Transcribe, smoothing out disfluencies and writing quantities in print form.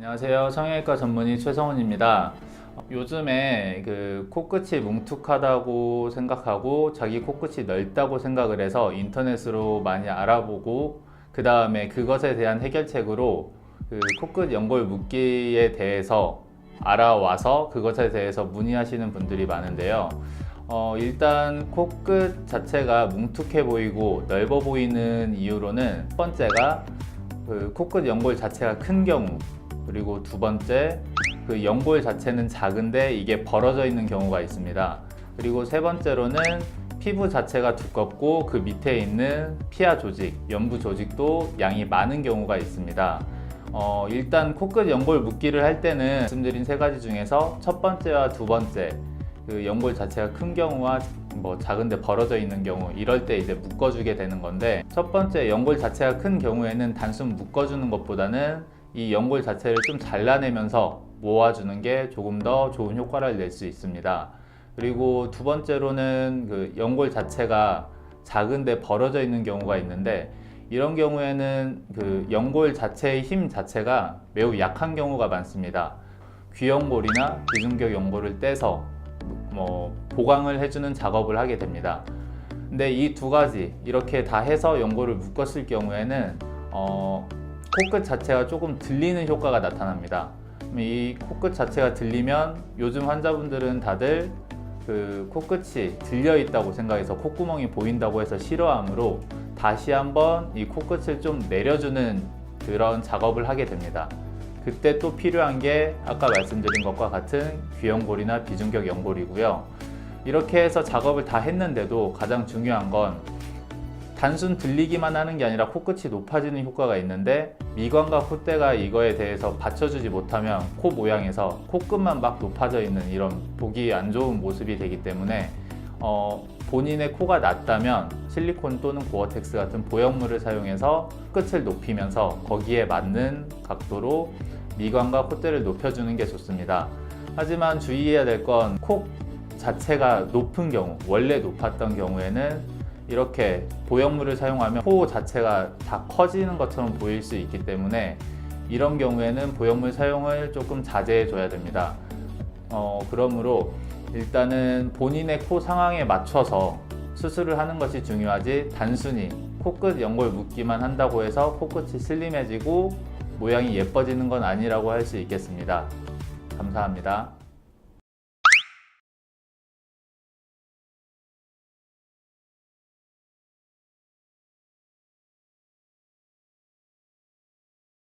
안녕하세요. 성형외과 전문의 최성훈입니다. 요즘에 코끝이 뭉툭하다고 생각하고 자기 코끝이 넓다고 생각을 해서 인터넷으로 많이 알아보고 그 다음에 그것에 대한 해결책으로 코끝 연골 묶기에 대해서 알아와서 그것에 대해서 문의하시는 분들이 많은데요. 일단 코끝 자체가 뭉툭해 보이고 넓어 보이는 이유로는 첫 번째가 코끝 연골 자체가 큰 경우, 그리고 두 번째 연골 자체는 작은데 이게 벌어져 있는 경우가 있습니다. 그리고 세 번째로는 피부 자체가 두껍고 그 밑에 있는 피하 조직, 연부 조직도 양이 많은 경우가 있습니다. 일단 코끝 연골 묶기를 할 때는 말씀드린 세 가지 중에서 첫 번째와 두 번째, 연골 자체가 큰 경우와 작은데 벌어져 있는 경우, 이럴 때 이제 묶어주게 되는 건데, 첫 번째 연골 자체가 큰 경우에는 단순 묶어주는 것보다는 이 연골 자체를 좀 잘라내면서 모아주는 게 조금 더 좋은 효과를 낼 수 있습니다. 그리고 두 번째로는 연골 자체가 작은데 벌어져 있는 경우가 있는데, 이런 경우에는 연골 자체의 힘 자체가 매우 약한 경우가 많습니다. 귀연골이나 비중격 연골을 떼서 보강을 해주는 작업을 하게 됩니다. 근데 이 두 가지 이렇게 다 해서 연골을 묶었을 경우에는 코끝 자체가 조금 들리는 효과가 나타납니다. 이 코끝 자체가 들리면 요즘 환자분들은 다들 코끝이 들려 있다고 생각해서 콧구멍이 보인다고 해서 싫어하므로 다시 한번 이 코끝을 좀 내려주는 그런 작업을 하게 됩니다. 그때 또 필요한 게 아까 말씀드린 것과 같은 귀연골이나 비중격 연골이고요. 이렇게 해서 작업을 다 했는데도 가장 중요한 건 단순 들리기만 하는 게 아니라 코끝이 높아지는 효과가 있는데, 미관과 콧대가 이거에 대해서 받쳐주지 못하면 코 모양에서 코끝만 막 높아져 있는 이런 보기 안 좋은 모습이 되기 때문에 본인의 코가 낮다면 실리콘 또는 고어텍스 같은 보형물을 사용해서 끝을 높이면서 거기에 맞는 각도로 미관과 콧대를 높여주는 게 좋습니다. 하지만 주의해야 될 건 코 자체가 높은 경우, 원래 높았던 경우에는 이렇게 보형물을 사용하면 코 자체가 다 커지는 것처럼 보일 수 있기 때문에 이런 경우에는 보형물 사용을 조금 자제해 줘야 됩니다. 그러므로 일단은 본인의 코 상황에 맞춰서 수술을 하는 것이 중요하지, 단순히 코끝 연골 묶기만 한다고 해서 코끝이 슬림해지고 모양이 예뻐지는 건 아니라고 할 수 있겠습니다. 감사합니다.